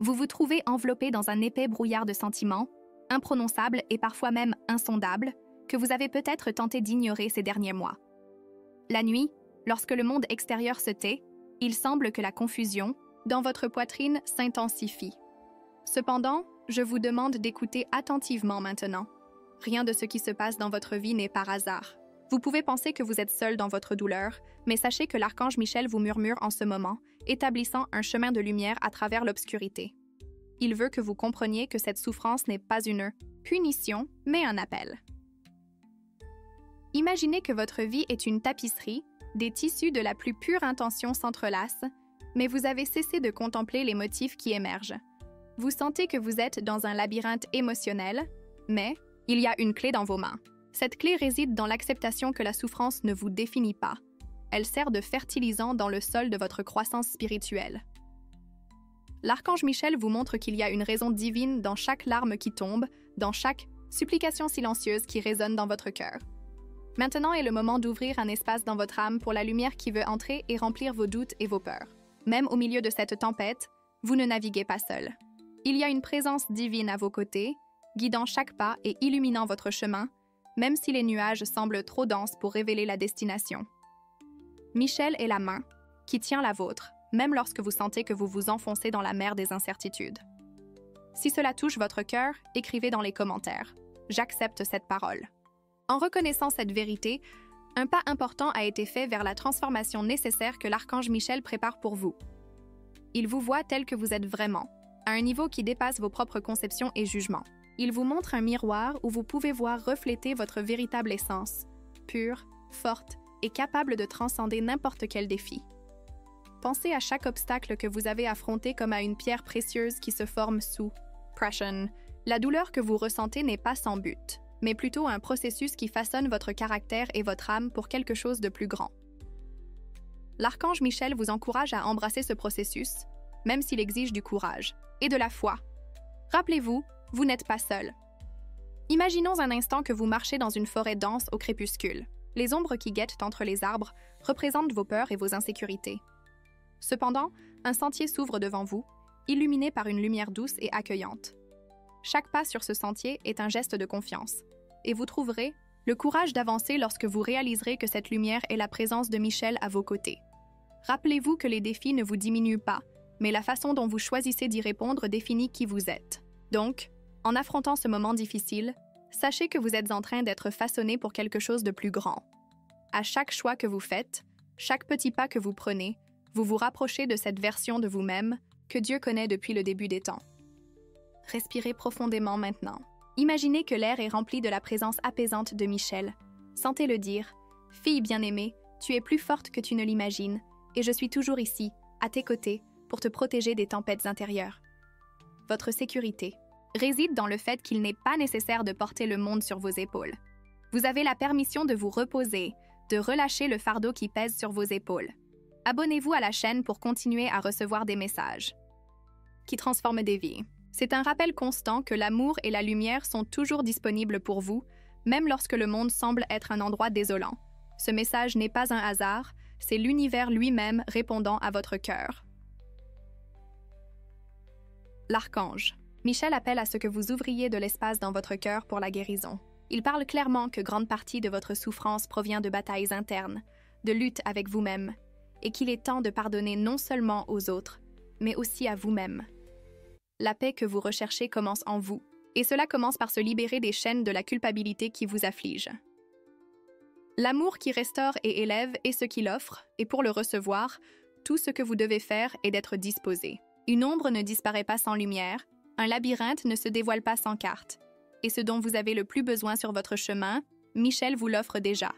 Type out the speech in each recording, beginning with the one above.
Vous vous trouvez enveloppé dans un épais brouillard de sentiments, imprononçables et parfois même insondables, que vous avez peut-être tenté d'ignorer ces derniers mois. La nuit, lorsque le monde extérieur se tait, il semble que la confusion, dans votre poitrine, s'intensifie. Cependant, je vous demande d'écouter attentivement maintenant. Rien de ce qui se passe dans votre vie n'est par hasard. Vous pouvez penser que vous êtes seul dans votre douleur, mais sachez que l'archange Michel vous murmure en ce moment, établissant un chemin de lumière à travers l'obscurité. Il veut que vous compreniez que cette souffrance n'est pas une punition, mais un appel. Imaginez que votre vie est une tapisserie, des tissus de la plus pure intention s'entrelacent, mais vous avez cessé de contempler les motifs qui émergent. Vous sentez que vous êtes dans un labyrinthe émotionnel, mais il y a une clé dans vos mains. Cette clé réside dans l'acceptation que la souffrance ne vous définit pas. Elle sert de fertilisant dans le sol de votre croissance spirituelle. L'archange Michel vous montre qu'il y a une raison divine dans chaque larme qui tombe, dans chaque supplication silencieuse qui résonne dans votre cœur. Maintenant est le moment d'ouvrir un espace dans votre âme pour la lumière qui veut entrer et remplir vos doutes et vos peurs. Même au milieu de cette tempête, vous ne naviguez pas seul. Il y a une présence divine à vos côtés, guidant chaque pas et illuminant votre chemin, même si les nuages semblent trop denses pour révéler la destination. Michel est la main qui tient la vôtre, même lorsque vous sentez que vous vous enfoncez dans la mer des incertitudes. Si cela touche votre cœur, écrivez dans les commentaires. J'accepte cette parole. En reconnaissant cette vérité, un pas important a été fait vers la transformation nécessaire que l'archange Michel prépare pour vous. Il vous voit tel que vous êtes vraiment, à un niveau qui dépasse vos propres conceptions et jugements. Il vous montre un miroir où vous pouvez voir refléter votre véritable essence, pure, forte et capable de transcender n'importe quel défi. Pensez à chaque obstacle que vous avez affronté comme à une pierre précieuse qui se forme sous pression. La douleur que vous ressentez n'est pas sans but, mais plutôt un processus qui façonne votre caractère et votre âme pour quelque chose de plus grand. L'archange Michel vous encourage à embrasser ce processus, même s'il exige du courage et de la foi. Rappelez-vous, vous n'êtes pas seul. Imaginons un instant que vous marchez dans une forêt dense au crépuscule. Les ombres qui guettent entre les arbres représentent vos peurs et vos insécurités. Cependant, un sentier s'ouvre devant vous, illuminé par une lumière douce et accueillante. Chaque pas sur ce sentier est un geste de confiance, et vous trouverez le courage d'avancer lorsque vous réaliserez que cette lumière est la présence de Michel à vos côtés. Rappelez-vous que les défis ne vous diminuent pas, mais la façon dont vous choisissez d'y répondre définit qui vous êtes. Donc, en affrontant ce moment difficile, sachez que vous êtes en train d'être façonné pour quelque chose de plus grand. À chaque choix que vous faites, chaque petit pas que vous prenez, vous vous rapprochez de cette version de vous-même que Dieu connaît depuis le début des temps. Respirez profondément maintenant. Imaginez que l'air est rempli de la présence apaisante de Michel. Sentez-le dire « Fille bien-aimée, tu es plus forte que tu ne l'imagines, et je suis toujours ici, à tes côtés, pour te protéger des tempêtes intérieures. » Votre sécurité réside dans le fait qu'il n'est pas nécessaire de porter le monde sur vos épaules. Vous avez la permission de vous reposer, de relâcher le fardeau qui pèse sur vos épaules. Abonnez-vous à la chaîne pour continuer à recevoir des messages qui transforment des vies. C'est un rappel constant que l'amour et la lumière sont toujours disponibles pour vous, même lorsque le monde semble être un endroit désolant. Ce message n'est pas un hasard, c'est l'univers lui-même répondant à votre cœur. L'archange. Michel appelle à ce que vous ouvriez de l'espace dans votre cœur pour la guérison. Il parle clairement que grande partie de votre souffrance provient de batailles internes, de luttes avec vous-même, et qu'il est temps de pardonner non seulement aux autres, mais aussi à vous-même. La paix que vous recherchez commence en vous, et cela commence par se libérer des chaînes de la culpabilité qui vous affligent. L'amour qui restaure et élève est ce qu'il offre, et pour le recevoir, tout ce que vous devez faire est d'être disposé. Une ombre ne disparaît pas sans lumière, un labyrinthe ne se dévoile pas sans carte. Et ce dont vous avez le plus besoin sur votre chemin, Michel vous l'offre déjà.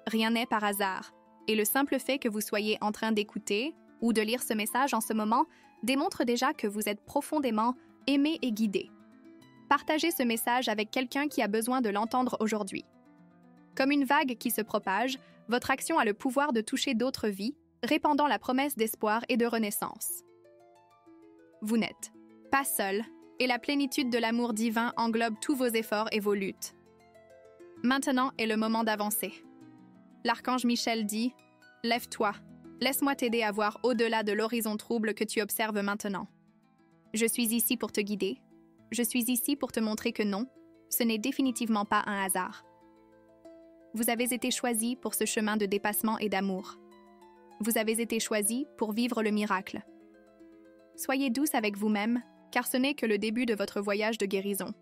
Rien n'est par hasard, et le simple fait que vous soyez en train d'écouter ou de lire ce message en ce moment démontre déjà que vous êtes profondément aimé et guidé. Partagez ce message avec quelqu'un qui a besoin de l'entendre aujourd'hui. Comme une vague qui se propage, votre action a le pouvoir de toucher d'autres vies, répandant la promesse d'espoir et de renaissance. Vous n'êtes pas seul, et la plénitude de l'amour divin englobe tous vos efforts et vos luttes. Maintenant est le moment d'avancer. L'archange Michel dit « Lève-toi, laisse-moi t'aider à voir au-delà de l'horizon trouble que tu observes maintenant. » Je suis ici pour te guider. Je suis ici pour te montrer que non, ce n'est définitivement pas un hasard. Vous avez été choisi pour ce chemin de dépassement et d'amour. Vous avez été choisi pour vivre le miracle. Soyez douce avec vous-même, car ce n'est que le début de votre voyage de guérison.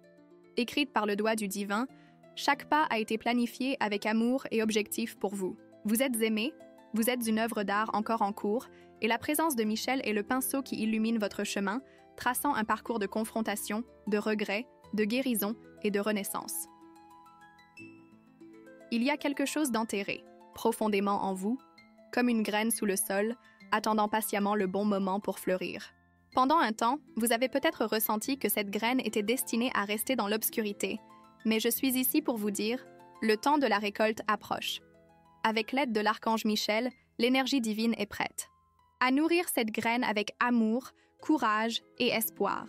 Écrite par le doigt du divin, chaque pas a été planifié avec amour et objectif pour vous. Vous êtes aimé, vous êtes une œuvre d'art encore en cours, et la présence de Michel est le pinceau qui illumine votre chemin, traçant un parcours de confrontation, de regret, de guérison et de renaissance. Il y a quelque chose d'enterré, profondément en vous, comme une graine sous le sol, attendant patiemment le bon moment pour fleurir. Pendant un temps, vous avez peut-être ressenti que cette graine était destinée à rester dans l'obscurité, mais je suis ici pour vous dire, le temps de la récolte approche. Avec l'aide de l'archange Michel, l'énergie divine est prête à nourrir cette graine avec amour, courage et espoir.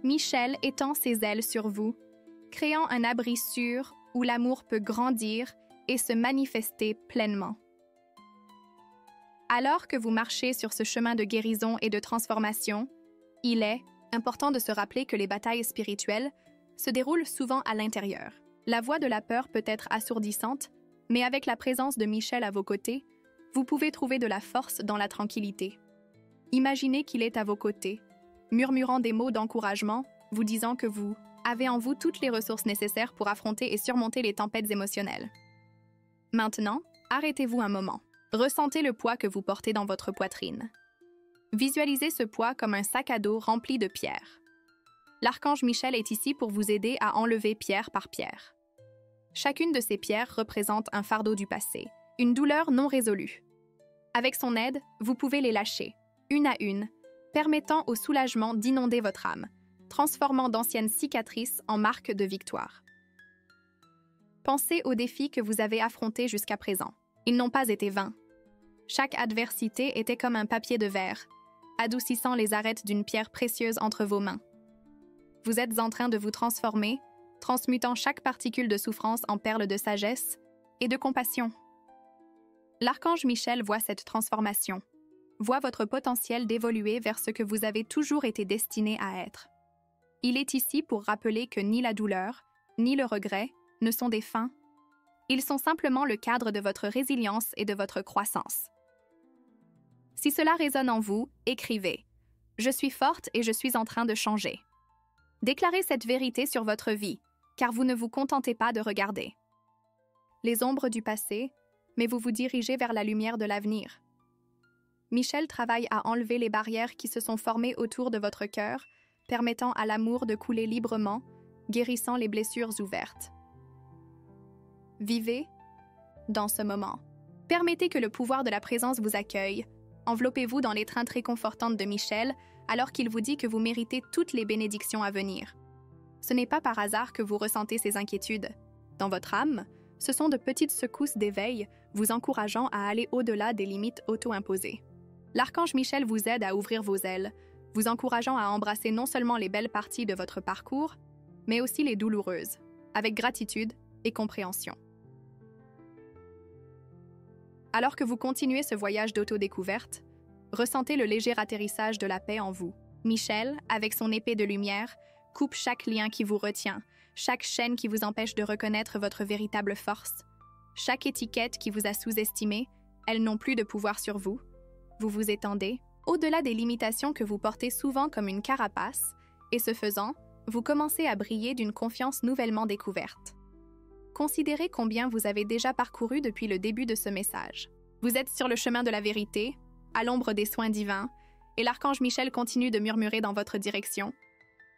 Michel étend ses ailes sur vous, créant un abri sûr où l'amour peut grandir et se manifester pleinement. Alors que vous marchez sur ce chemin de guérison et de transformation, il est important de se rappeler que les batailles spirituelles se déroulent souvent à l'intérieur. La voix de la peur peut être assourdissante, mais avec la présence de Michel à vos côtés, vous pouvez trouver de la force dans la tranquillité. Imaginez qu'il est à vos côtés, murmurant des mots d'encouragement, vous disant que vous avez en vous toutes les ressources nécessaires pour affronter et surmonter les tempêtes émotionnelles. Maintenant, arrêtez-vous un moment. Ressentez le poids que vous portez dans votre poitrine. Visualisez ce poids comme un sac à dos rempli de pierres. L'archange Michel est ici pour vous aider à enlever pierre par pierre. Chacune de ces pierres représente un fardeau du passé, une douleur non résolue. Avec son aide, vous pouvez les lâcher, une à une, permettant au soulagement d'inonder votre âme, transformant d'anciennes cicatrices en marques de victoire. Pensez aux défis que vous avez affrontés jusqu'à présent. Ils n'ont pas été vains. Chaque adversité était comme un papier de verre, adoucissant les arêtes d'une pierre précieuse entre vos mains. Vous êtes en train de vous transformer, transmutant chaque particule de souffrance en perles de sagesse et de compassion. L'archange Michel voit cette transformation, voit votre potentiel d'évoluer vers ce que vous avez toujours été destiné à être. Il est ici pour rappeler que ni la douleur, ni le regret ne sont des fins. Ils sont simplement le cadre de votre résilience et de votre croissance. Si cela résonne en vous, écrivez « Je suis forte et je suis en train de changer ». Déclarez cette vérité sur votre vie, car vous ne vous contentez pas de regarder les ombres du passé, mais vous vous dirigez vers la lumière de l'avenir. Michel travaille à enlever les barrières qui se sont formées autour de votre cœur, permettant à l'amour de couler librement, guérissant les blessures ouvertes. Vivez dans ce moment. Permettez que le pouvoir de la présence vous accueille. Enveloppez-vous dans l'étreinte réconfortante de Michel, alors qu'il vous dit que vous méritez toutes les bénédictions à venir. Ce n'est pas par hasard que vous ressentez ces inquiétudes. Dans votre âme, ce sont de petites secousses d'éveil, vous encourageant à aller au-delà des limites auto-imposées. L'archange Michel vous aide à ouvrir vos ailes, vous encourageant à embrasser non seulement les belles parties de votre parcours, mais aussi les douloureuses, avec gratitude et compréhension. Alors que vous continuez ce voyage d'autodécouverte, ressentez le léger atterrissage de la paix en vous. Michel, avec son épée de lumière, coupe chaque lien qui vous retient, chaque chaîne qui vous empêche de reconnaître votre véritable force. Chaque étiquette qui vous a sous-estimé, elles n'ont plus de pouvoir sur vous. Vous vous étendez, au-delà des limitations que vous portez souvent comme une carapace, et ce faisant, vous commencez à briller d'une confiance nouvellement découverte. Considérez combien vous avez déjà parcouru depuis le début de ce message. Vous êtes sur le chemin de la vérité, à l'ombre des soins divins, et l'archange Michel continue de murmurer dans votre direction.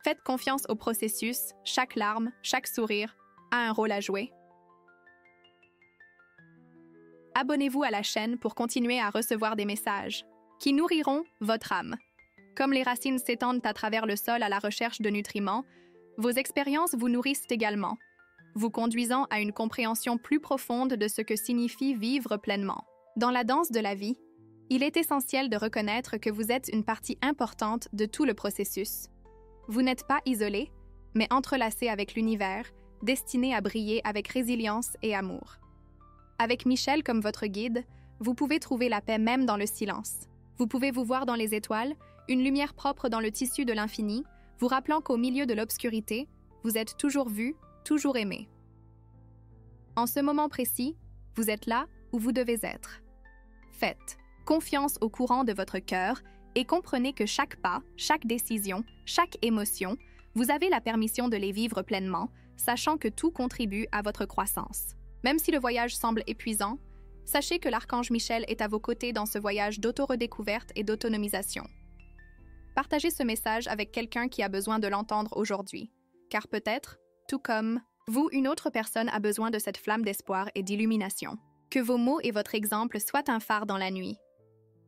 Faites confiance au processus, chaque larme, chaque sourire a un rôle à jouer. Abonnez-vous à la chaîne pour continuer à recevoir des messages qui nourriront votre âme. Comme les racines s'étendent à travers le sol à la recherche de nutriments, vos expériences vous nourrissent également, vous conduisant à une compréhension plus profonde de ce que signifie vivre pleinement. Dans la danse de la vie, il est essentiel de reconnaître que vous êtes une partie importante de tout le processus. Vous n'êtes pas isolé, mais entrelacé avec l'univers, destiné à briller avec résilience et amour. Avec Michel comme votre guide, vous pouvez trouver la paix même dans le silence. Vous pouvez vous voir dans les étoiles, une lumière propre dans le tissu de l'infini, vous rappelant qu'au milieu de l'obscurité, vous êtes toujours vu, toujours aimé. En ce moment précis, vous êtes là où vous devez être. Faites confiance au courant de votre cœur et comprenez que chaque pas, chaque décision, chaque émotion, vous avez la permission de les vivre pleinement, sachant que tout contribue à votre croissance. Même si le voyage semble épuisant, sachez que l'archange Michel est à vos côtés dans ce voyage d'autoredécouverte et d'autonomisation. Partagez ce message avec quelqu'un qui a besoin de l'entendre aujourd'hui, car peut-être, tout comme vous, une autre personne a besoin de cette flamme d'espoir et d'illumination. Que vos mots et votre exemple soient un phare dans la nuit.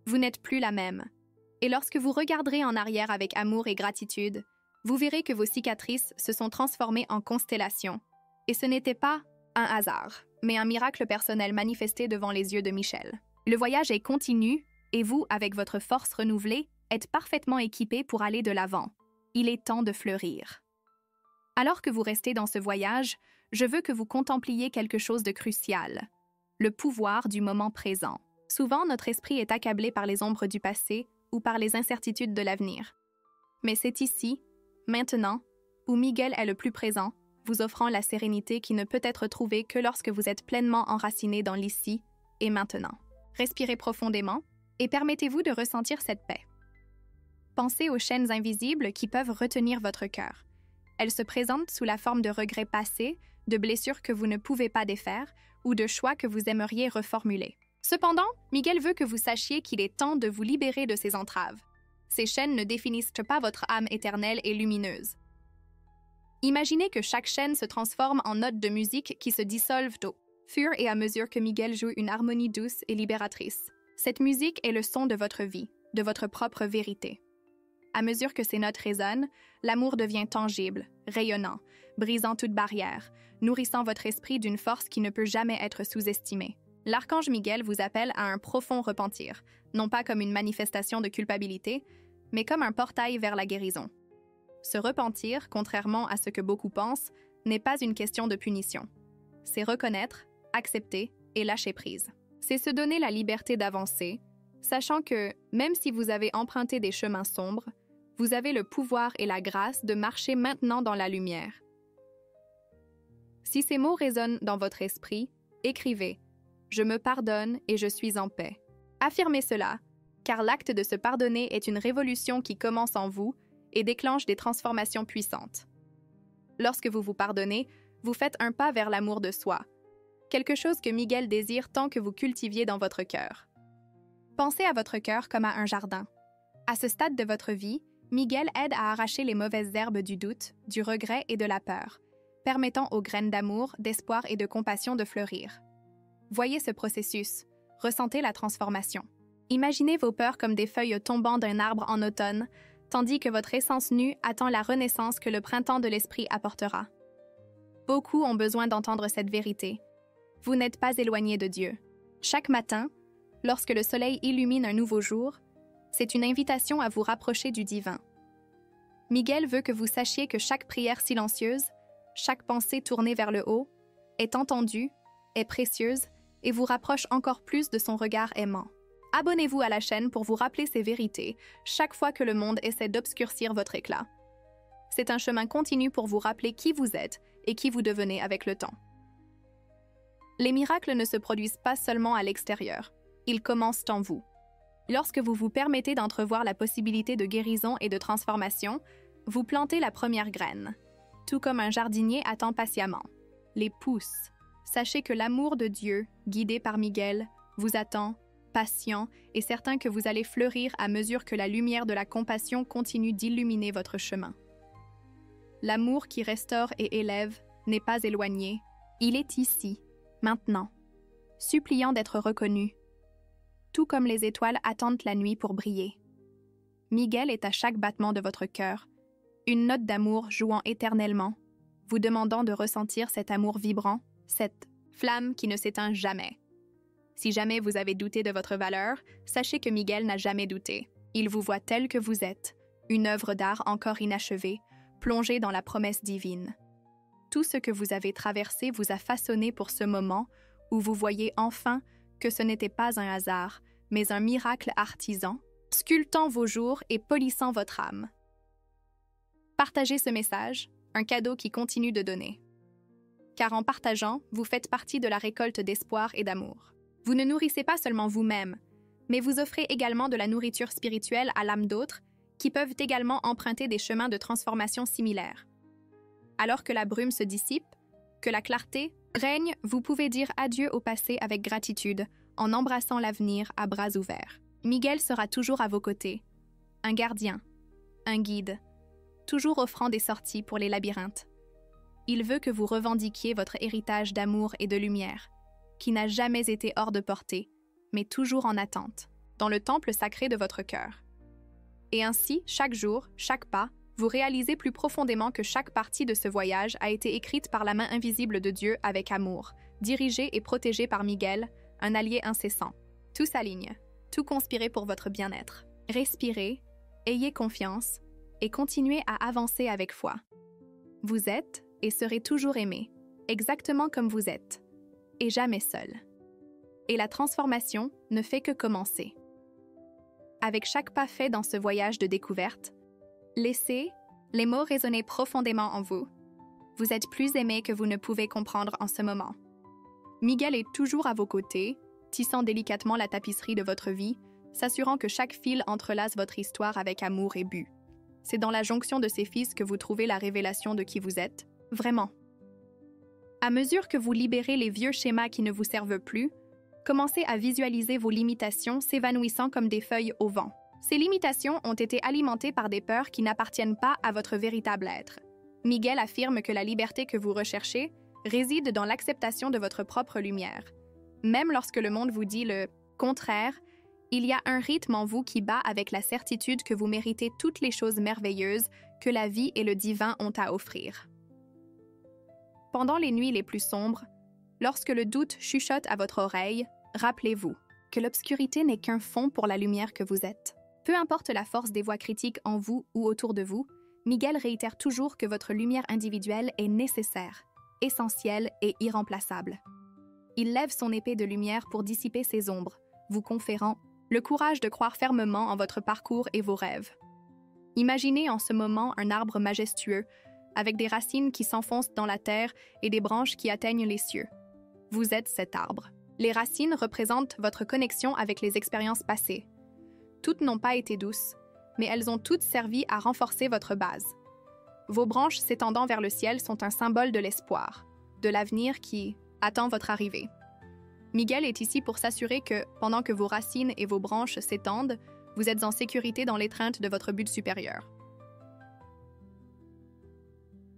Vous n'êtes plus la même. Et lorsque vous regarderez en arrière avec amour et gratitude, vous verrez que vos cicatrices se sont transformées en constellations. Et ce n'était pas un hasard, mais un miracle personnel manifesté devant les yeux de Michel. Le voyage est continu et vous, avec votre force renouvelée, êtes parfaitement équipé pour aller de l'avant. Il est temps de fleurir. Alors que vous restez dans ce voyage, je veux que vous contempliez quelque chose de crucial, le pouvoir du moment présent. Souvent, notre esprit est accablé par les ombres du passé ou par les incertitudes de l'avenir. Mais c'est ici, maintenant, où Miguel est le plus présent, vous offrant la sérénité qui ne peut être trouvée que lorsque vous êtes pleinement enraciné dans l'ici et maintenant. Respirez profondément et permettez-vous de ressentir cette paix. Pensez aux chaînes invisibles qui peuvent retenir votre cœur. Elles se présentent sous la forme de regrets passés, de blessures que vous ne pouvez pas défaire ou de choix que vous aimeriez reformuler. Cependant, Miguel veut que vous sachiez qu'il est temps de vous libérer de ces entraves. Ces chaînes ne définissent pas votre âme éternelle et lumineuse. Imaginez que chaque chaîne se transforme en notes de musique qui se dissolvent au fur et à mesure que Miguel joue une harmonie douce et libératrice. Cette musique est le son de votre vie, de votre propre vérité. À mesure que ces notes résonnent, l'amour devient tangible, rayonnant, brisant toute barrière, nourrissant votre esprit d'une force qui ne peut jamais être sous-estimée. L'archange Miguel vous appelle à un profond repentir, non pas comme une manifestation de culpabilité, mais comme un portail vers la guérison. Se repentir, contrairement à ce que beaucoup pensent, n'est pas une question de punition. C'est reconnaître, accepter et lâcher prise. C'est se donner la liberté d'avancer, sachant que, même si vous avez emprunté des chemins sombres, vous avez le pouvoir et la grâce de marcher maintenant dans la lumière. Si ces mots résonnent dans votre esprit, écrivez « Je me pardonne et je suis en paix ». Affirmez cela, car l'acte de se pardonner est une révolution qui commence en vous et déclenche des transformations puissantes. Lorsque vous vous pardonnez, vous faites un pas vers l'amour de soi, quelque chose que Miguel désire tant que vous cultiviez dans votre cœur. Pensez à votre cœur comme à un jardin. À ce stade de votre vie, Miguel aide à arracher les mauvaises herbes du doute, du regret et de la peur, permettant aux graines d'amour, d'espoir et de compassion de fleurir. Voyez ce processus, ressentez la transformation. Imaginez vos peurs comme des feuilles tombant d'un arbre en automne, tandis que votre essence nue attend la renaissance que le printemps de l'esprit apportera. Beaucoup ont besoin d'entendre cette vérité. Vous n'êtes pas éloigné de Dieu. Chaque matin, lorsque le soleil illumine un nouveau jour, c'est une invitation à vous rapprocher du divin. Miguel veut que vous sachiez que chaque prière silencieuse, chaque pensée tournée vers le haut, est entendue, est précieuse et vous rapproche encore plus de son regard aimant. Abonnez-vous à la chaîne pour vous rappeler ces vérités chaque fois que le monde essaie d'obscurcir votre éclat. C'est un chemin continu pour vous rappeler qui vous êtes et qui vous devenez avec le temps. Les miracles ne se produisent pas seulement à l'extérieur, ils commencent en vous. Lorsque vous vous permettez d'entrevoir la possibilité de guérison et de transformation, vous plantez la première graine, tout comme un jardinier attend patiemment. Les pousse. Sachez que l'amour de Dieu, guidé par Miguel, vous attend, patient et certain que vous allez fleurir à mesure que la lumière de la compassion continue d'illuminer votre chemin. L'amour qui restaure et élève n'est pas éloigné, il est ici, maintenant, suppliant d'être reconnu, tout comme les étoiles attendent la nuit pour briller. Miguel est à chaque battement de votre cœur, une note d'amour jouant éternellement, vous demandant de ressentir cet amour vibrant, cette flamme qui ne s'éteint jamais. Si jamais vous avez douté de votre valeur, sachez que Miguel n'a jamais douté. Il vous voit tel que vous êtes, une œuvre d'art encore inachevée, plongée dans la promesse divine. Tout ce que vous avez traversé vous a façonné pour ce moment où vous voyez enfin que ce n'était pas un hasard, mais un miracle artisan sculptant vos jours et polissant votre âme. Partagez ce message, un cadeau qui continue de donner. Car en partageant, vous faites partie de la récolte d'espoir et d'amour. Vous ne nourrissez pas seulement vous-même, mais vous offrez également de la nourriture spirituelle à l'âme d'autres qui peuvent également emprunter des chemins de transformation similaires. Alors que la brume se dissipe, que la clarté règne, vous pouvez dire adieu au passé avec gratitude en embrassant l'avenir à bras ouverts. Miguel sera toujours à vos côtés, un gardien, un guide, toujours offrant des sorties pour les labyrinthes. Il veut que vous revendiquiez votre héritage d'amour et de lumière, qui n'a jamais été hors de portée, mais toujours en attente, dans le temple sacré de votre cœur. Et ainsi, chaque jour, chaque pas, vous réalisez plus profondément que chaque partie de ce voyage a été écrite par la main invisible de Dieu avec amour, dirigée et protégée par Miguel, un allié incessant. Tout s'aligne, tout conspiré pour votre bien-être. Respirez, ayez confiance et continuez à avancer avec foi. Vous êtes et serez toujours aimé, exactement comme vous êtes, et jamais seul. Et la transformation ne fait que commencer. Avec chaque pas fait dans ce voyage de découverte, laissez les mots résonner profondément en vous. Vous êtes plus aimé que vous ne pouvez comprendre en ce moment. Miguel est toujours à vos côtés, tissant délicatement la tapisserie de votre vie, s'assurant que chaque fil entrelace votre histoire avec amour et but. C'est dans la jonction de ces fils que vous trouvez la révélation de qui vous êtes, vraiment. À mesure que vous libérez les vieux schémas qui ne vous servent plus, commencez à visualiser vos limitations s'évanouissant comme des feuilles au vent. Ces limitations ont été alimentées par des peurs qui n'appartiennent pas à votre véritable être. Miguel affirme que la liberté que vous recherchez réside dans l'acceptation de votre propre lumière. Même lorsque le monde vous dit le contraire, il y a un rythme en vous qui bat avec la certitude que vous méritez toutes les choses merveilleuses que la vie et le divin ont à offrir. Pendant les nuits les plus sombres, lorsque le doute chuchote à votre oreille, rappelez-vous que l'obscurité n'est qu'un fond pour la lumière que vous êtes. Peu importe la force des voix critiques en vous ou autour de vous, Miguel réitère toujours que votre lumière individuelle est nécessaire, essentielle et irremplaçable. Il lève son épée de lumière pour dissiper ses ombres, vous conférant le courage de croire fermement en votre parcours et vos rêves. Imaginez en ce moment un arbre majestueux, avec des racines qui s'enfoncent dans la terre et des branches qui atteignent les cieux. Vous êtes cet arbre. Les racines représentent votre connexion avec les expériences passées. Toutes n'ont pas été douces, mais elles ont toutes servi à renforcer votre base. Vos branches s'étendant vers le ciel sont un symbole de l'espoir, de l'avenir qui attend votre arrivée. Miguel est ici pour s'assurer que, pendant que vos racines et vos branches s'étendent, vous êtes en sécurité dans l'étreinte de votre but supérieur.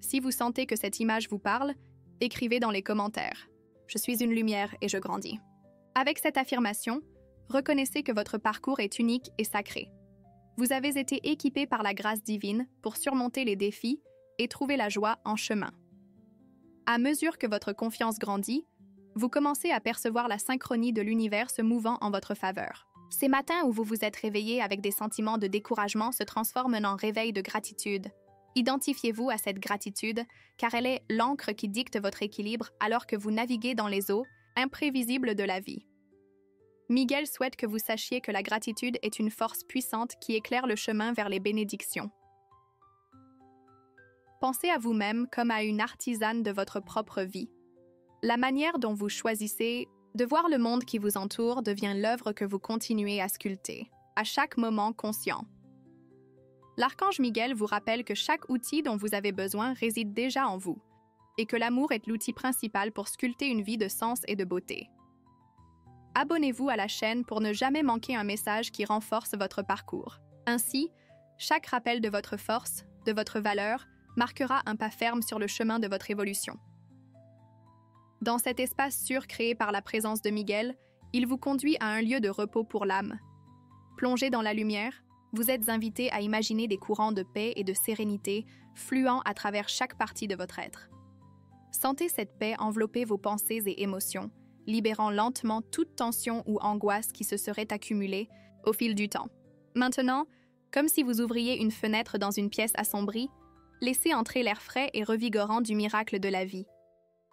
Si vous sentez que cette image vous parle, écrivez dans les commentaires « Je suis une lumière et je grandis ». Avec cette affirmation, reconnaissez que votre parcours est unique et sacré. Vous avez été équipé par la grâce divine pour surmonter les défis et trouver la joie en chemin. À mesure que votre confiance grandit, vous commencez à percevoir la synchronie de l'univers se mouvant en votre faveur. Ces matins où vous vous êtes réveillé avec des sentiments de découragement se transforment en réveil de gratitude. Identifiez-vous à cette gratitude, car elle est l'encre qui dicte votre équilibre alors que vous naviguez dans les eaux imprévisibles de la vie. Miguel souhaite que vous sachiez que la gratitude est une force puissante qui éclaire le chemin vers les bénédictions. Pensez à vous-même comme à une artisane de votre propre vie. La manière dont vous choisissez de voir le monde qui vous entoure devient l'œuvre que vous continuez à sculpter, à chaque moment conscient. L'archange Miguel vous rappelle que chaque outil dont vous avez besoin réside déjà en vous, et que l'amour est l'outil principal pour sculpter une vie de sens et de beauté. Abonnez-vous à la chaîne pour ne jamais manquer un message qui renforce votre parcours. Ainsi, chaque rappel de votre force, de votre valeur, marquera un pas ferme sur le chemin de votre évolution. Dans cet espace sûr créé par la présence de Miguel, il vous conduit à un lieu de repos pour l'âme. Plongé dans la lumière, vous êtes invité à imaginer des courants de paix et de sérénité fluant à travers chaque partie de votre être. Sentez cette paix envelopper vos pensées et émotions, libérant lentement toute tension ou angoisse qui se serait accumulée au fil du temps. Maintenant, comme si vous ouvriez une fenêtre dans une pièce assombrie, laissez entrer l'air frais et revigorant du miracle de la vie.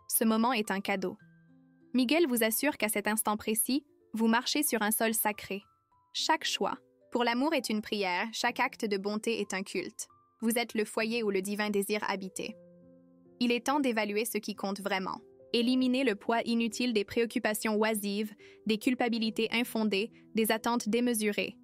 Ce moment est un cadeau. Miguel vous assure qu'à cet instant précis, vous marchez sur un sol sacré. Chaque choix, Pour l'amour est une prière, chaque acte de bonté est un culte. Vous êtes le foyer où le divin désire habiter. Il est temps d'évaluer ce qui compte vraiment. Éliminez le poids inutile des préoccupations oisives, des culpabilités infondées, des attentes démesurées.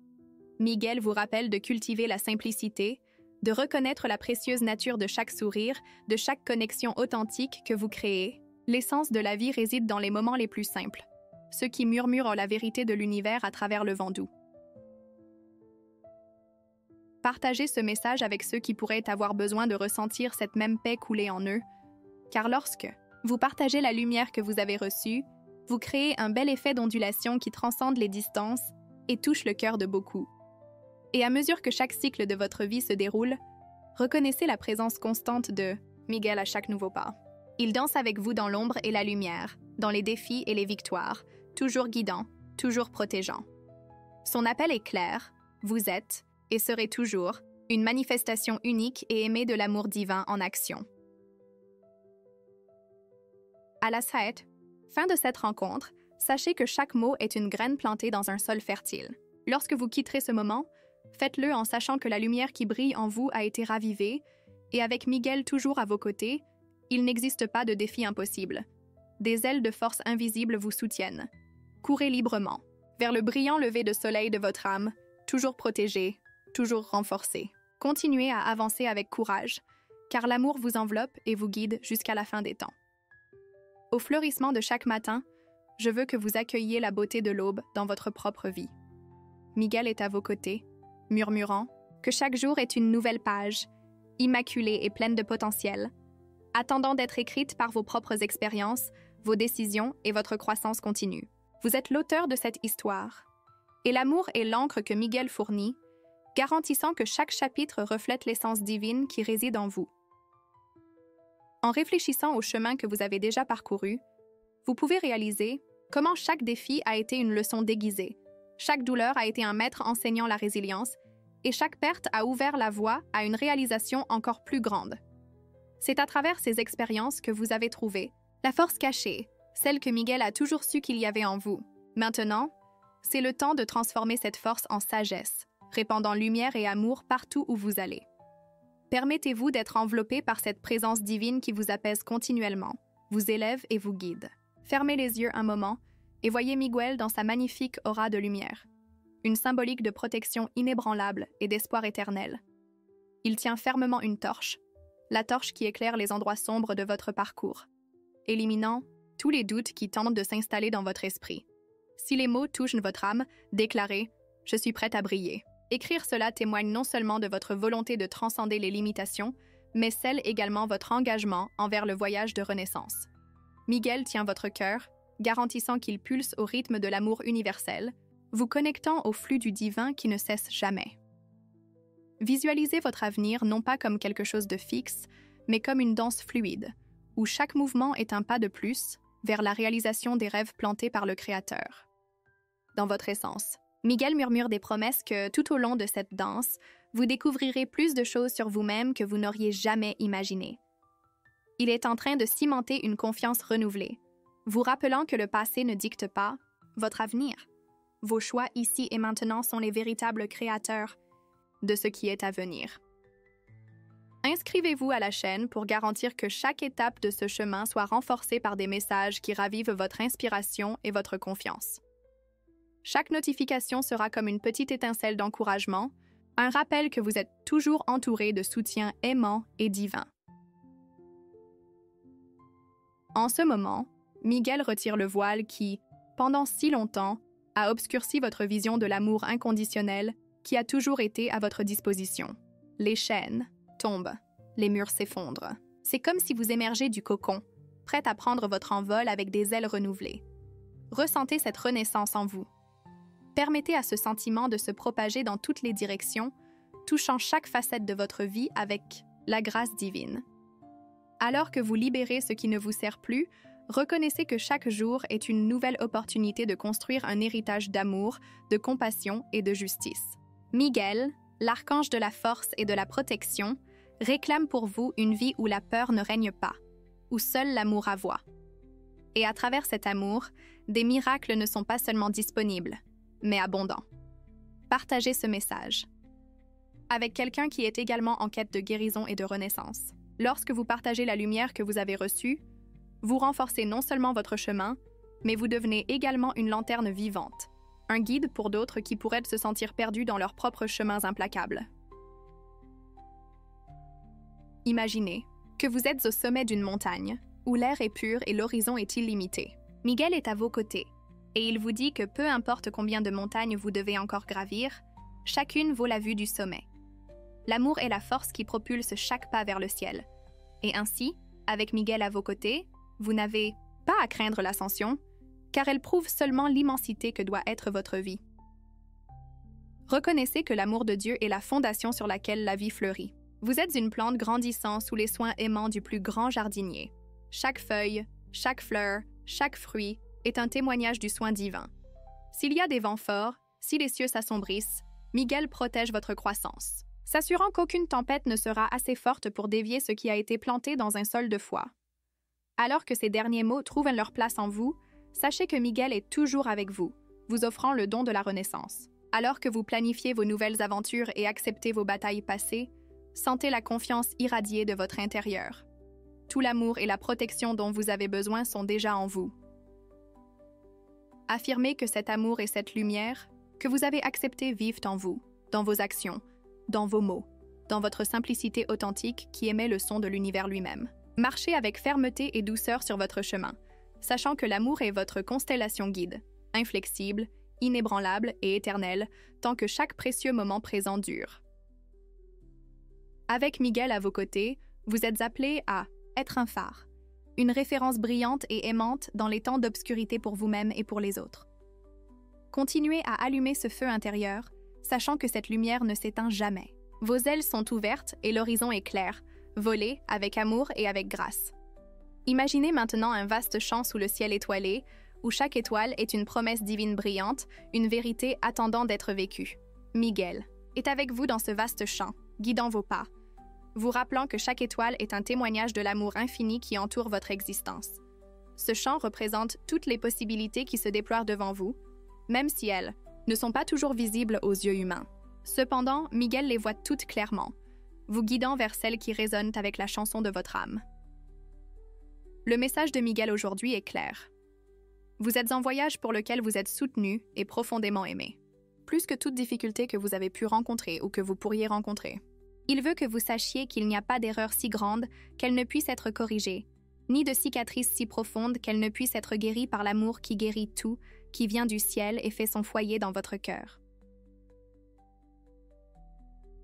Miguel vous rappelle de cultiver la simplicité, de reconnaître la précieuse nature de chaque sourire, de chaque connexion authentique que vous créez. L'essence de la vie réside dans les moments les plus simples, ceux qui murmurent la vérité de l'univers à travers le vent doux. Partagez ce message avec ceux qui pourraient avoir besoin de ressentir cette même paix couler en eux, car lorsque vous partagez la lumière que vous avez reçue, vous créez un bel effet d'ondulation qui transcende les distances et touche le cœur de beaucoup. Et à mesure que chaque cycle de votre vie se déroule, reconnaissez la présence constante de Miguel à chaque nouveau pas. Il danse avec vous dans l'ombre et la lumière, dans les défis et les victoires, toujours guidant, toujours protégeant. Son appel est clair, vous êtes, et serez toujours, une manifestation unique et aimée de l'amour divin en action. À la Saïd, fin de cette rencontre, sachez que chaque mot est une graine plantée dans un sol fertile. Lorsque vous quitterez ce moment, faites-le en sachant que la lumière qui brille en vous a été ravivée, et avec Miguel toujours à vos côtés, il n'existe pas de défi impossible. Des ailes de force invisibles vous soutiennent. Courez librement, vers le brillant lever de soleil de votre âme, toujours protégé, toujours renforcé. Continuez à avancer avec courage, car l'amour vous enveloppe et vous guide jusqu'à la fin des temps. Au fleurissement de chaque matin, je veux que vous accueilliez la beauté de l'aube dans votre propre vie. Miguel est à vos côtés, murmurant que chaque jour est une nouvelle page, immaculée et pleine de potentiel, attendant d'être écrite par vos propres expériences, vos décisions et votre croissance continue. Vous êtes l'auteur de cette histoire. Et l'amour est l'encre que Miguel fournit, garantissant que chaque chapitre reflète l'essence divine qui réside en vous. En réfléchissant au chemin que vous avez déjà parcouru, vous pouvez réaliser comment chaque défi a été une leçon déguisée, chaque douleur a été un maître enseignant la résilience, et chaque perte a ouvert la voie à une réalisation encore plus grande. C'est à travers ces expériences que vous avez trouvé la force cachée, celle que Miguel a toujours su qu'il y avait en vous. Maintenant, c'est le temps de transformer cette force en sagesse, répandant lumière et amour partout où vous allez. Permettez-vous d'être enveloppé par cette présence divine qui vous apaise continuellement, vous élève et vous guide. Fermez les yeux un moment et voyez Miguel dans sa magnifique aura de lumière, une symbolique de protection inébranlable et d'espoir éternel. Il tient fermement une torche, la torche qui éclaire les endroits sombres de votre parcours, éliminant tous les doutes qui tentent de s'installer dans votre esprit. Si les mots touchent votre âme, déclarez « Je suis prête à briller ». Écrire cela témoigne non seulement de votre volonté de transcender les limitations, mais scelle également votre engagement envers le voyage de renaissance. Miguel tient votre cœur, garantissant qu'il pulse au rythme de l'amour universel, vous connectant au flux du divin qui ne cesse jamais. Visualisez votre avenir non pas comme quelque chose de fixe, mais comme une danse fluide, où chaque mouvement est un pas de plus vers la réalisation des rêves plantés par le Créateur. Dans votre essence, Miguel murmure des promesses que, tout au long de cette danse, vous découvrirez plus de choses sur vous-même que vous n'auriez jamais imaginées. Il est en train de cimenter une confiance renouvelée, vous rappelant que le passé ne dicte pas votre avenir. Vos choix ici et maintenant sont les véritables créateurs de ce qui est à venir. Inscrivez-vous à la chaîne pour garantir que chaque étape de ce chemin soit renforcée par des messages qui ravivent votre inspiration et votre confiance. Chaque notification sera comme une petite étincelle d'encouragement, un rappel que vous êtes toujours entouré de soutien aimant et divin. En ce moment, Miguel retire le voile qui, pendant si longtemps, a obscurci votre vision de l'amour inconditionnel qui a toujours été à votre disposition. Les chaînes tombent, les murs s'effondrent. C'est comme si vous émergez du cocon, prête à prendre votre envol avec des ailes renouvelées. Ressentez cette renaissance en vous. Permettez à ce sentiment de se propager dans toutes les directions, touchant chaque facette de votre vie avec la grâce divine. Alors que vous libérez ce qui ne vous sert plus, reconnaissez que chaque jour est une nouvelle opportunité de construire un héritage d'amour, de compassion et de justice. Miguel, l'archange de la force et de la protection, réclame pour vous une vie où la peur ne règne pas, où seul l'amour a voix. Et à travers cet amour, des miracles ne sont pas seulement disponibles, mais abondants. Partagez ce message avec quelqu'un qui est également en quête de guérison et de renaissance. Lorsque vous partagez la lumière que vous avez reçue, vous renforcez non seulement votre chemin, mais vous devenez également une lanterne vivante, un guide pour d'autres qui pourraient se sentir perdus dans leurs propres chemins implacables. Imaginez que vous êtes au sommet d'une montagne, où l'air est pur et l'horizon est illimité. Miguel est à vos côtés, et il vous dit que peu importe combien de montagnes vous devez encore gravir, chacune vaut la vue du sommet. L'amour est la force qui propulse chaque pas vers le ciel. Et ainsi, avec Miguel à vos côtés, vous n'avez pas à craindre l'ascension, car elle prouve seulement l'immensité que doit être votre vie. Reconnaissez que l'amour de Dieu est la fondation sur laquelle la vie fleurit. Vous êtes une plante grandissant sous les soins aimants du plus grand jardinier. Chaque feuille, chaque fleur, chaque fruit est un témoignage du soin divin. S'il y a des vents forts, si les cieux s'assombrissent, Miguel protège votre croissance, s'assurant qu'aucune tempête ne sera assez forte pour dévier ce qui a été planté dans un sol de foi. Alors que ces derniers mots trouvent leur place en vous, sachez que Miguel est toujours avec vous, vous offrant le don de la renaissance. Alors que vous planifiez vos nouvelles aventures et acceptez vos batailles passées, sentez la confiance irradier de votre intérieur. Tout l'amour et la protection dont vous avez besoin sont déjà en vous. Affirmez que cet amour et cette lumière que vous avez accepté vivent en vous, dans vos actions, dans vos mots, dans votre simplicité authentique qui émet le son de l'univers lui-même. Marchez avec fermeté et douceur sur votre chemin, sachant que l'amour est votre constellation guide, inflexible, inébranlable et éternelle, tant que chaque précieux moment présent dure. Avec Miguel à vos côtés, vous êtes appelés à être un phare, une référence brillante et aimante dans les temps d'obscurité pour vous-même et pour les autres. Continuez à allumer ce feu intérieur, sachant que cette lumière ne s'éteint jamais. Vos ailes sont ouvertes et l'horizon est clair, volez avec amour et avec grâce. Imaginez maintenant un vaste champ sous le ciel étoilé, où chaque étoile est une promesse divine brillante, une vérité attendant d'être vécue. Miguel est avec vous dans ce vaste champ, guidant vos pas, vous rappelant que chaque étoile est un témoignage de l'amour infini qui entoure votre existence. Ce champ représente toutes les possibilités qui se déploient devant vous, même si elles ne sont pas toujours visibles aux yeux humains. Cependant, Miguel les voit toutes clairement, vous guidant vers celles qui résonnent avec la chanson de votre âme. Le message de Miguel aujourd'hui est clair. Vous êtes en voyage pour lequel vous êtes soutenu et profondément aimé, plus que toute difficulté que vous avez pu rencontrer ou que vous pourriez rencontrer. Il veut que vous sachiez qu'il n'y a pas d'erreur si grande qu'elle ne puisse être corrigée, ni de cicatrice si profonde qu'elle ne puisse être guérie par l'amour qui guérit tout, qui vient du ciel et fait son foyer dans votre cœur.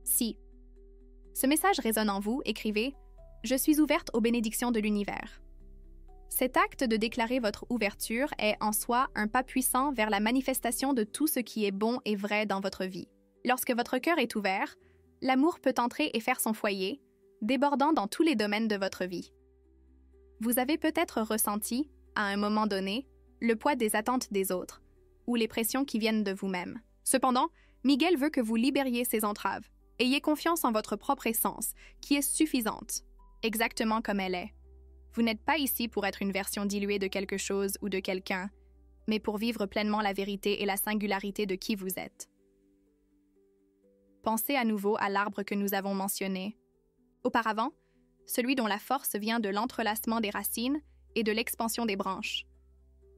Si ce message résonne en vous, écrivez « Je suis ouverte aux bénédictions de l'univers ». Cet acte de déclarer votre ouverture est en soi un pas puissant vers la manifestation de tout ce qui est bon et vrai dans votre vie. Lorsque votre cœur est ouvert, l'amour peut entrer et faire son foyer, débordant dans tous les domaines de votre vie. Vous avez peut-être ressenti, à un moment donné, le poids des attentes des autres, ou les pressions qui viennent de vous-même. Cependant, Miguel veut que vous libériez ces entraves. Ayez confiance en votre propre essence, qui est suffisante, exactement comme elle est. Vous n'êtes pas ici pour être une version diluée de quelque chose ou de quelqu'un, mais pour vivre pleinement la vérité et la singularité de qui vous êtes. Pensez à nouveau à l'arbre que nous avons mentionné. Auparavant, celui dont la force vient de l'entrelacement des racines et de l'expansion des branches.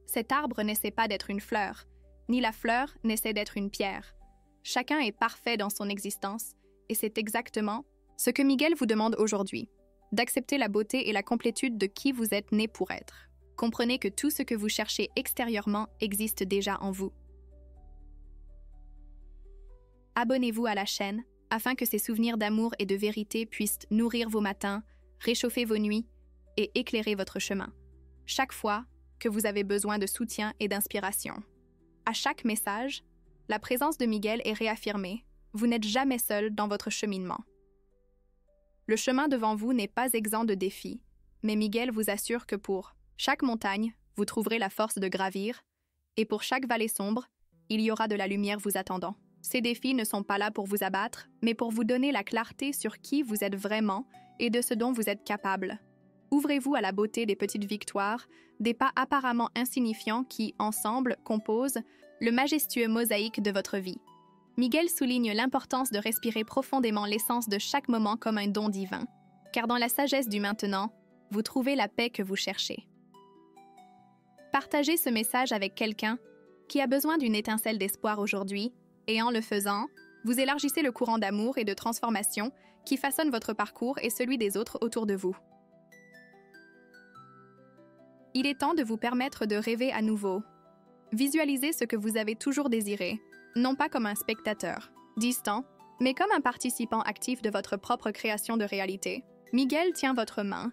Cet arbre n'essaie pas d'être une fleur, ni la fleur n'essaie d'être une pierre. Chacun est parfait dans son existence, et c'est exactement ce que Miguel vous demande aujourd'hui, d'accepter la beauté et la complétude de qui vous êtes né pour être. Comprenez que tout ce que vous cherchez extérieurement existe déjà en vous. Abonnez-vous à la chaîne afin que ces souvenirs d'amour et de vérité puissent nourrir vos matins, réchauffer vos nuits et éclairer votre chemin, chaque fois que vous avez besoin de soutien et d'inspiration. À chaque message, la présence de Miguel est réaffirmée. Vous n'êtes jamais seul dans votre cheminement. Le chemin devant vous n'est pas exempt de défis, mais Miguel vous assure que pour chaque montagne, vous trouverez la force de gravir, et pour chaque vallée sombre, il y aura de la lumière vous attendant. Ces défis ne sont pas là pour vous abattre, mais pour vous donner la clarté sur qui vous êtes vraiment et de ce dont vous êtes capable. Ouvrez-vous à la beauté des petites victoires, des pas apparemment insignifiants qui, ensemble, composent le majestueux mosaïque de votre vie. Miguel souligne l'importance de respirer profondément l'essence de chaque moment comme un don divin, car dans la sagesse du maintenant, vous trouvez la paix que vous cherchez. Partagez ce message avec quelqu'un qui a besoin d'une étincelle d'espoir aujourd'hui, et en le faisant, vous élargissez le courant d'amour et de transformation qui façonne votre parcours et celui des autres autour de vous. Il est temps de vous permettre de rêver à nouveau. Visualisez ce que vous avez toujours désiré, non pas comme un spectateur, distant, mais comme un participant actif de votre propre création de réalité. Miguel tient votre main,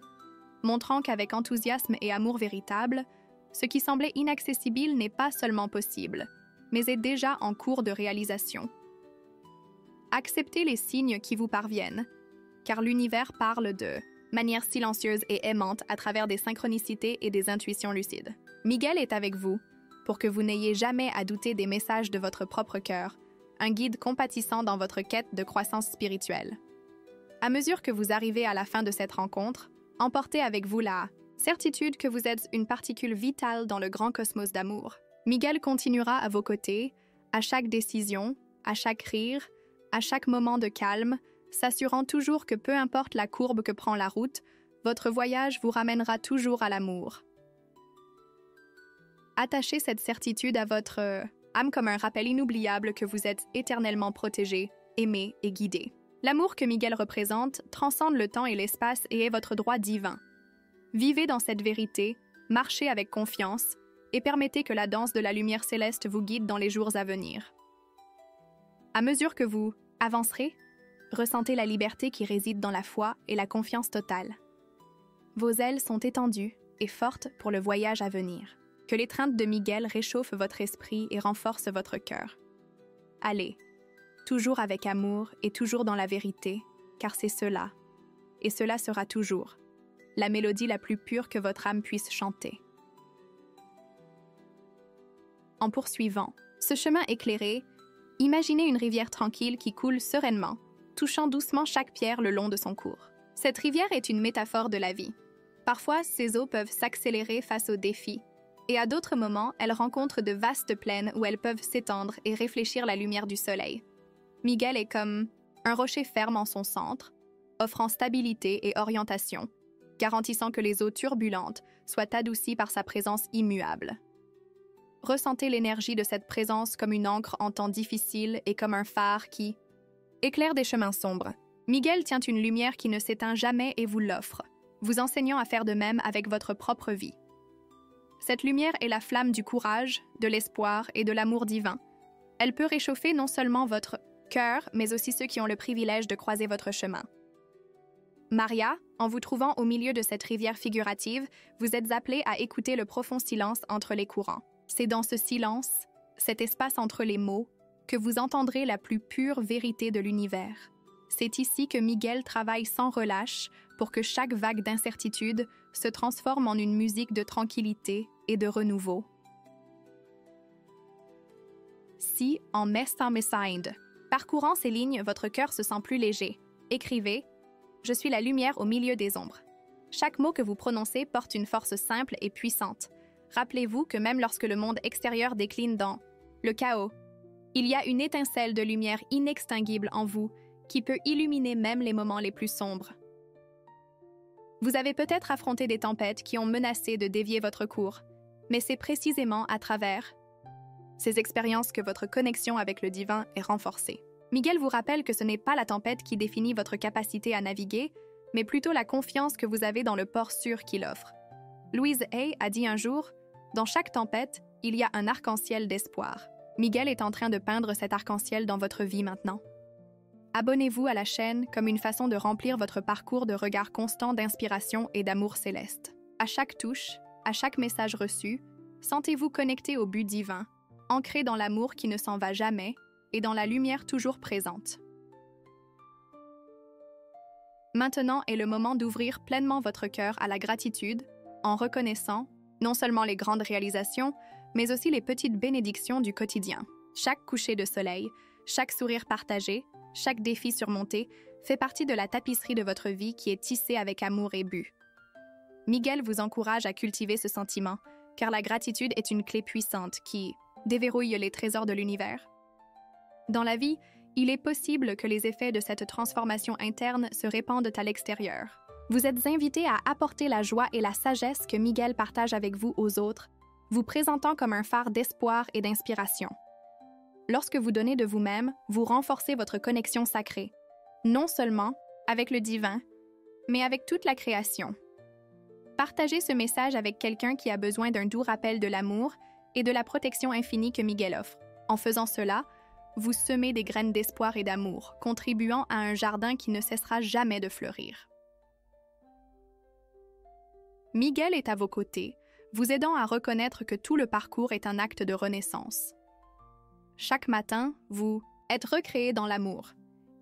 montrant qu'avec enthousiasme et amour véritable, ce qui semblait inaccessible n'est pas seulement possible, mais est déjà en cours de réalisation. Acceptez les signes qui vous parviennent, car l'univers parle de manière silencieuse et aimante à travers des synchronicités et des intuitions lucides. Miguel est avec vous pour que vous n'ayez jamais à douter des messages de votre propre cœur, un guide compatissant dans votre quête de croissance spirituelle. À mesure que vous arrivez à la fin de cette rencontre, emportez avec vous la certitude que vous êtes une particule vitale dans le grand cosmos d'amour. Miguel continuera à vos côtés, à chaque décision, à chaque rire, à chaque moment de calme, s'assurant toujours que peu importe la courbe que prend la route, votre voyage vous ramènera toujours à l'amour. Attachez cette certitude à votre âme comme un rappel inoubliable que vous êtes éternellement protégé, aimé et guidé. L'amour que Miguel représente transcende le temps et l'espace et est votre droit divin. Vivez dans cette vérité, marchez avec confiance et permettez que la danse de la lumière céleste vous guide dans les jours à venir. À mesure que vous avancerez, ressentez la liberté qui réside dans la foi et la confiance totale. Vos ailes sont étendues et fortes pour le voyage à venir. Que l'étreinte de Miguel réchauffe votre esprit et renforce votre cœur. Allez, toujours avec amour et toujours dans la vérité, car c'est cela, et cela sera toujours, la mélodie la plus pure que votre âme puisse chanter. En poursuivant ce chemin éclairé, imaginez une rivière tranquille qui coule sereinement, touchant doucement chaque pierre le long de son cours. Cette rivière est une métaphore de la vie. Parfois, ses eaux peuvent s'accélérer face aux défis, et à d'autres moments, elles rencontrent de vastes plaines où elles peuvent s'étendre et réfléchir la lumière du soleil. Miguel est comme un rocher ferme en son centre, offrant stabilité et orientation, garantissant que les eaux turbulentes soient adoucies par sa présence immuable. Ressentez l'énergie de cette présence comme une encre en temps difficile et comme un phare qui éclaire des chemins sombres. Miguel tient une lumière qui ne s'éteint jamais et vous l'offre, vous enseignant à faire de même avec votre propre vie. Cette lumière est la flamme du courage, de l'espoir et de l'amour divin. Elle peut réchauffer non seulement votre cœur, mais aussi ceux qui ont le privilège de croiser votre chemin. Maria, en vous trouvant au milieu de cette rivière figurative, vous êtes appelée à écouter le profond silence entre les courants. C'est dans ce silence, cet espace entre les mots, que vous entendrez la plus pure vérité de l'univers. C'est ici que Miguel travaille sans relâche pour que chaque vague d'incertitude se transforme en une musique de tranquillité et de renouveau. Si, en Mestamesind, parcourant ces lignes, votre cœur se sent plus léger, écrivez « Je suis la lumière au milieu des ombres ». Chaque mot que vous prononcez porte une force simple et puissante. Rappelez-vous que même lorsque le monde extérieur décline dans le chaos, il y a une étincelle de lumière inextinguible en vous qui peut illuminer même les moments les plus sombres. Vous avez peut-être affronté des tempêtes qui ont menacé de dévier votre cours, mais c'est précisément à travers ces expériences que votre connexion avec le divin est renforcée. Miguel vous rappelle que ce n'est pas la tempête qui définit votre capacité à naviguer, mais plutôt la confiance que vous avez dans le port sûr qu'il offre. Louise Hay a dit un jour « Dans chaque tempête, il y a un arc-en-ciel d'espoir ». Miguel est en train de peindre cet arc-en-ciel dans votre vie maintenant. Abonnez-vous à la chaîne comme une façon de remplir votre parcours de regards constants d'inspiration et d'amour céleste. À chaque touche, à chaque message reçu, sentez-vous connecté au but divin, ancré dans l'amour qui ne s'en va jamais et dans la lumière toujours présente. Maintenant est le moment d'ouvrir pleinement votre cœur à la gratitude en reconnaissant non seulement les grandes réalisations, mais aussi les petites bénédictions du quotidien. Chaque coucher de soleil, chaque sourire partagé, chaque défi surmonté fait partie de la tapisserie de votre vie qui est tissée avec amour et but. Miguel vous encourage à cultiver ce sentiment, car la gratitude est une clé puissante qui déverrouille les trésors de l'univers. Dans la vie, il est possible que les effets de cette transformation interne se répandent à l'extérieur. Vous êtes invité à apporter la joie et la sagesse que Miguel partage avec vous aux autres, vous présentant comme un phare d'espoir et d'inspiration. Lorsque vous donnez de vous-même, vous renforcez votre connexion sacrée, non seulement avec le divin, mais avec toute la création. Partagez ce message avec quelqu'un qui a besoin d'un doux rappel de l'amour et de la protection infinie que Miguel offre. En faisant cela, vous semez des graines d'espoir et d'amour, contribuant à un jardin qui ne cessera jamais de fleurir. Miguel est à vos côtés, vous aidant à reconnaître que tout le parcours est un acte de renaissance. Chaque matin, vous êtes recréé dans l'amour.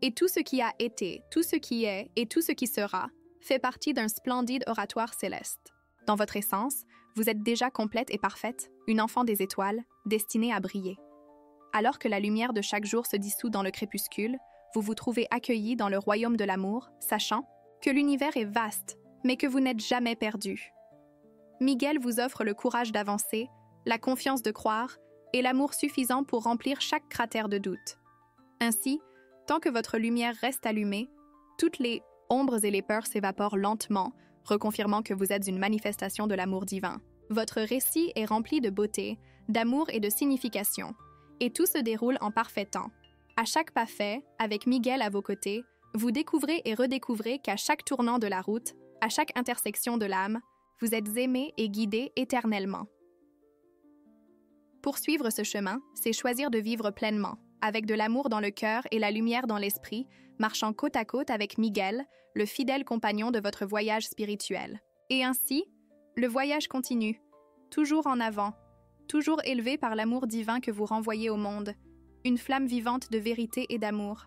Et tout ce qui a été, tout ce qui est et tout ce qui sera fait partie d'un splendide oratoire céleste. Dans votre essence, vous êtes déjà complète et parfaite, une enfant des étoiles, destinée à briller. Alors que la lumière de chaque jour se dissout dans le crépuscule, vous vous trouvez accueilli dans le royaume de l'amour, sachant que l'univers est vaste, mais que vous n'êtes jamais perdu. Miguel vous offre le courage d'avancer, la confiance de croire et l'amour suffisant pour remplir chaque cratère de doute. Ainsi, tant que votre lumière reste allumée, toutes les ombres et les peurs s'évaporent lentement, reconfirmant que vous êtes une manifestation de l'amour divin. Votre récit est rempli de beauté, d'amour et de signification, et tout se déroule en parfait temps. À chaque pas fait, avec Miguel à vos côtés, vous découvrez et redécouvrez qu'à chaque tournant de la route, à chaque intersection de l'âme, vous êtes aimé et guidé éternellement. Poursuivre ce chemin, c'est choisir de vivre pleinement, avec de l'amour dans le cœur et la lumière dans l'esprit, marchant côte à côte avec Miguel, le fidèle compagnon de votre voyage spirituel. Et ainsi, le voyage continue, toujours en avant, toujours élevé par l'amour divin que vous renvoyez au monde, une flamme vivante de vérité et d'amour.